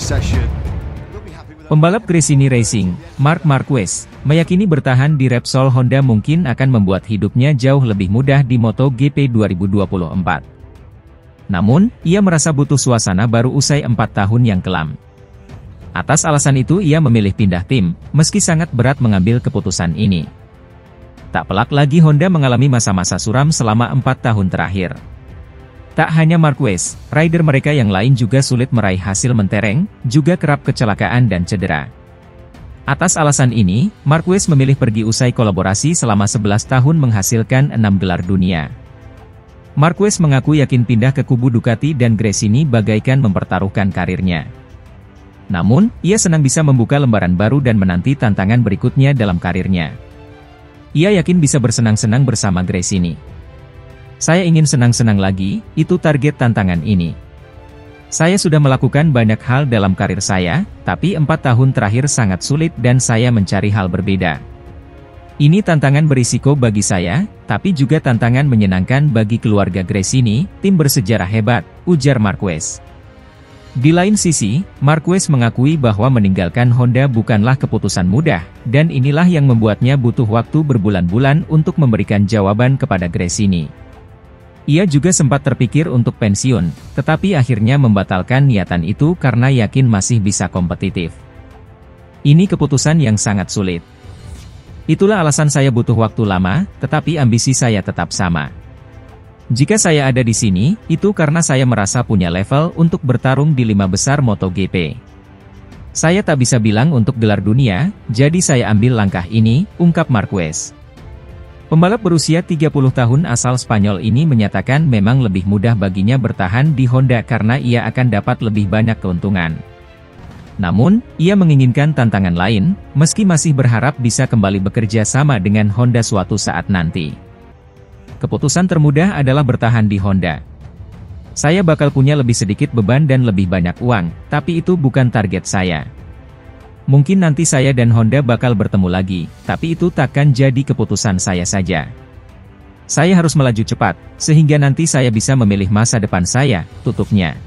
session. Pembalap Gresini Racing, Marc Marquez, meyakini bertahan di Repsol Honda mungkin akan membuat hidupnya jauh lebih mudah di MotoGP 2024. Namun, ia merasa butuh suasana baru usai 4 tahun yang kelam. Atas alasan itu ia memilih pindah tim, meski sangat berat mengambil keputusan ini. Tak pelak lagi Honda mengalami masa-masa suram selama 4 tahun terakhir. Tak hanya Marquez, rider mereka yang lain juga sulit meraih hasil mentereng, juga kerap kecelakaan dan cedera. Atas alasan ini, Marquez memilih pergi usai kolaborasi selama 11 tahun menghasilkan 6 gelar dunia. Marquez mengaku yakin pindah ke kubu Ducati dan Gresini bagaikan mempertaruhkan karirnya. Namun, ia senang bisa membuka lembaran baru dan menanti tantangan berikutnya dalam karirnya. Ia yakin bisa bersenang-senang bersama Gresini. Saya ingin senang-senang lagi, itu target tantangan ini. Saya sudah melakukan banyak hal dalam karir saya, tapi 4 tahun terakhir sangat sulit dan saya mencari hal berbeda. Ini tantangan berisiko bagi saya, tapi juga tantangan menyenangkan bagi keluarga Gresini, tim bersejarah hebat, ujar Marquez. Di lain sisi, Marquez mengakui bahwa meninggalkan Honda bukanlah keputusan mudah, dan inilah yang membuatnya butuh waktu berbulan-bulan untuk memberikan jawaban kepada Gresini. Ia juga sempat terpikir untuk pensiun, tetapi akhirnya membatalkan niatan itu karena yakin masih bisa kompetitif. Ini keputusan yang sangat sulit. Itulah alasan saya butuh waktu lama, tetapi ambisi saya tetap sama. Jika saya ada di sini, itu karena saya merasa punya level untuk bertarung di 5 besar MotoGP. Saya tak bisa bilang untuk gelar dunia, jadi saya ambil langkah ini, ungkap Marquez. Pembalap berusia 30 tahun asal Spanyol ini menyatakan memang lebih mudah baginya bertahan di Honda karena ia akan dapat lebih banyak keuntungan. Namun, ia menginginkan tantangan lain, meski masih berharap bisa kembali bekerja sama dengan Honda suatu saat nanti. Keputusan termudah adalah bertahan di Honda. Saya bakal punya lebih sedikit beban dan lebih banyak uang, tapi itu bukan target saya. Mungkin nanti saya dan Honda bakal bertemu lagi, tapi itu takkan jadi keputusan saya saja. Saya harus melaju cepat, sehingga nanti saya bisa memilih masa depan saya, tutupnya.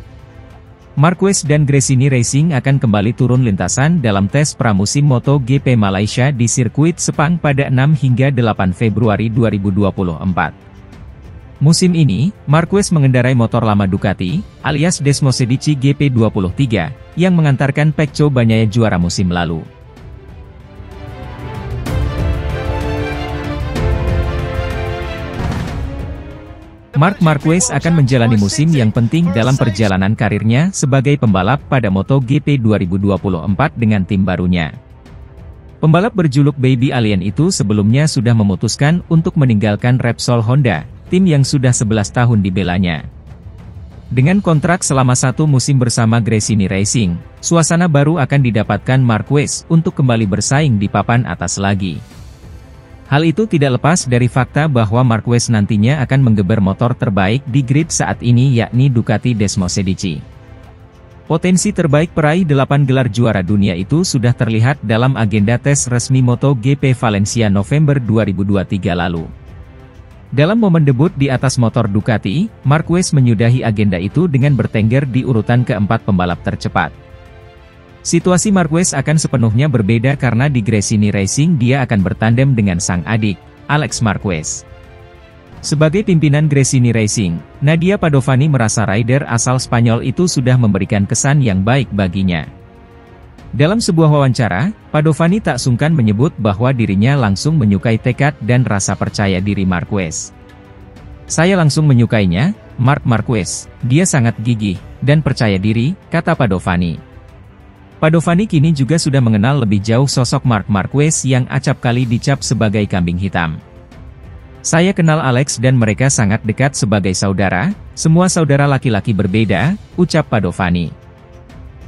Marquez dan Gresini Racing akan kembali turun lintasan dalam tes pramusim MotoGP Malaysia di sirkuit Sepang pada 6 hingga 8 Februari 2024. Musim ini, Marquez mengendarai motor lama Ducati, alias Desmosedici GP23, yang mengantarkan Pecco Bagnaia juara musim lalu. Marc Marquez akan menjalani musim yang penting dalam perjalanan karirnya sebagai pembalap pada MotoGP 2024 dengan tim barunya. Pembalap berjuluk Baby Alien itu sebelumnya sudah memutuskan untuk meninggalkan Repsol Honda, tim yang sudah 11 tahun dibelanya. Dengan kontrak selama 1 musim bersama Gresini Racing, suasana baru akan didapatkan Marquez untuk kembali bersaing di papan atas lagi. Hal itu tidak lepas dari fakta bahwa Marquez nantinya akan menggeber motor terbaik di grid saat ini yakni Ducati Desmosedici. Potensi terbaik peraih 8 gelar juara dunia itu sudah terlihat dalam agenda tes resmi MotoGP Valencia November 2023 lalu. Dalam momen debut di atas motor Ducati, Marquez menyudahi agenda itu dengan bertengger di urutan keempat pembalap tercepat. Situasi Marquez akan sepenuhnya berbeda karena di Gresini Racing dia akan bertandem dengan sang adik, Alex Marquez. Sebagai pimpinan Gresini Racing, Nadia Padovani merasa rider asal Spanyol itu sudah memberikan kesan yang baik baginya. Dalam sebuah wawancara, Padovani tak sungkan menyebut bahwa dirinya langsung menyukai tekad dan rasa percaya diri Marquez. Saya langsung menyukainya, Marc Marquez, dia sangat gigih dan percaya diri, kata Padovani. Padovani kini juga sudah mengenal lebih jauh sosok Marc Marquez yang acap kali dicap sebagai kambing hitam. Saya kenal Alex dan mereka sangat dekat sebagai saudara, semua saudara laki-laki berbeda, ucap Padovani.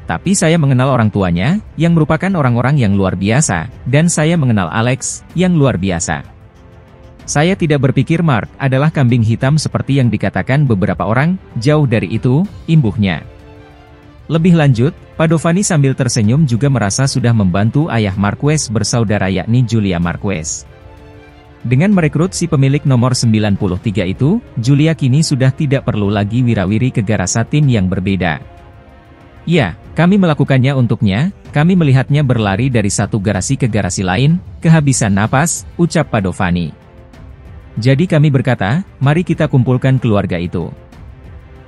Tapi saya mengenal orang tuanya, yang merupakan orang-orang yang luar biasa, dan saya mengenal Alex, yang luar biasa. Saya tidak berpikir Marc adalah kambing hitam seperti yang dikatakan beberapa orang, jauh dari itu, imbuhnya. Lebih lanjut, Padovani sambil tersenyum juga merasa sudah membantu ayah Marquez bersaudara yakni Julia Marquez. Dengan merekrut si pemilik nomor 93 itu, Julia kini sudah tidak perlu lagi wirawiri ke garasa tim yang berbeda. Ya, Kami melakukannya untuknya, kami melihatnya berlari dari satu garasi ke garasi lain, kehabisan napas, ucap Padovani. Jadi kami berkata, mari kita kumpulkan keluarga itu.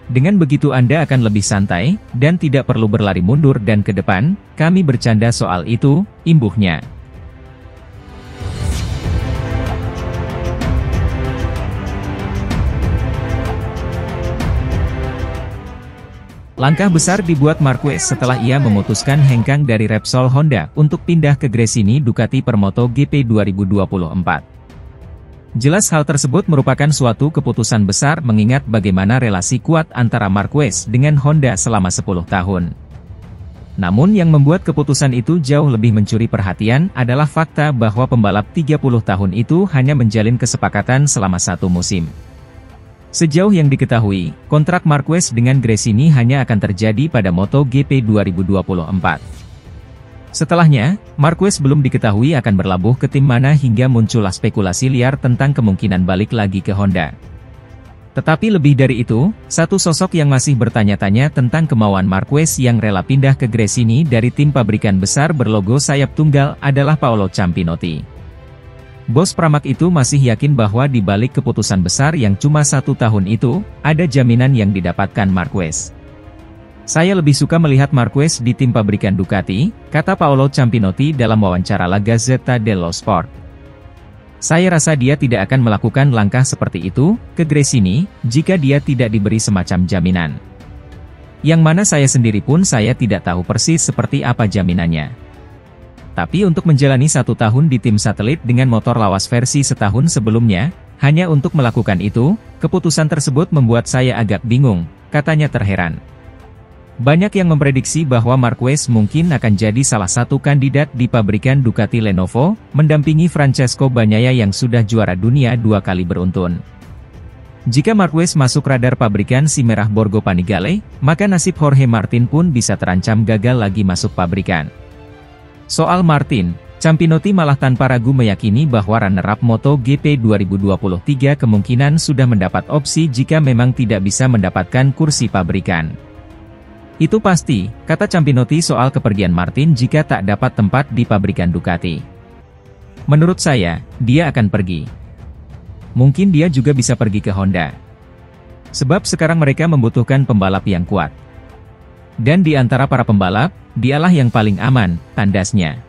Dengan begitu Anda akan lebih santai, dan tidak perlu berlari mundur dan ke depan, kami bercanda soal itu, imbuhnya. Langkah besar dibuat Marquez setelah ia memutuskan hengkang dari Repsol Honda untuk pindah ke Gresini Ducati per MotoGP 2024. Jelas hal tersebut merupakan suatu keputusan besar mengingat bagaimana relasi kuat antara Marquez dengan Honda selama 10 tahun. Namun yang membuat keputusan itu jauh lebih mencuri perhatian adalah fakta bahwa pembalap 30 tahun itu hanya menjalin kesepakatan selama 1 musim. Sejauh yang diketahui, kontrak Marquez dengan Gresini hanya akan terjadi pada MotoGP 2024. Setelahnya, Marquez belum diketahui akan berlabuh ke tim mana hingga muncullah spekulasi liar tentang kemungkinan balik lagi ke Honda. Tetapi lebih dari itu, satu sosok yang masih bertanya-tanya tentang kemauan Marquez yang rela pindah ke Gresini dari tim pabrikan besar berlogo sayap tunggal adalah Paolo Ciampinotti. Bos Pramac itu masih yakin bahwa di balik keputusan besar yang cuma 1 tahun itu, ada jaminan yang didapatkan Marquez. Saya lebih suka melihat Marquez di tim pabrikan Ducati, kata Paolo Ciampinotti dalam wawancara La Gazzetta dello Sport. Saya rasa dia tidak akan melakukan langkah seperti itu, ke Gresini, jika dia tidak diberi semacam jaminan. Yang mana saya sendiri pun saya tidak tahu persis seperti apa jaminannya. Tapi untuk menjalani 1 tahun di tim satelit dengan motor lawas versi setahun sebelumnya, hanya untuk melakukan itu, keputusan tersebut membuat saya agak bingung, katanya terheran. Banyak yang memprediksi bahwa Marquez mungkin akan jadi salah satu kandidat di pabrikan Ducati Lenovo, mendampingi Francesco Bagnaia yang sudah juara dunia 2 kali beruntun. Jika Marquez masuk radar pabrikan si merah Borgo Panigale, maka nasib Jorge Martin pun bisa terancam gagal lagi masuk pabrikan. Soal Martin, Ciampinotti malah tanpa ragu meyakini bahwa runner-up MotoGP 2023 kemungkinan sudah mendapat opsi jika memang tidak bisa mendapatkan kursi pabrikan. Itu pasti, kata Ciampinotti soal kepergian Martin jika tak dapat tempat di pabrikan Ducati. Menurut saya, dia akan pergi. Mungkin dia juga bisa pergi ke Honda. Sebab sekarang mereka membutuhkan pembalap yang kuat. Dan di antara para pembalap, dialah yang paling aman, tandasnya.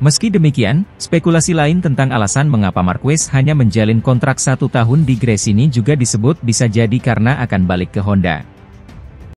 Meski demikian, spekulasi lain tentang alasan mengapa Marquez hanya menjalin kontrak 1 tahun di Gresini juga disebut bisa jadi karena akan balik ke Honda.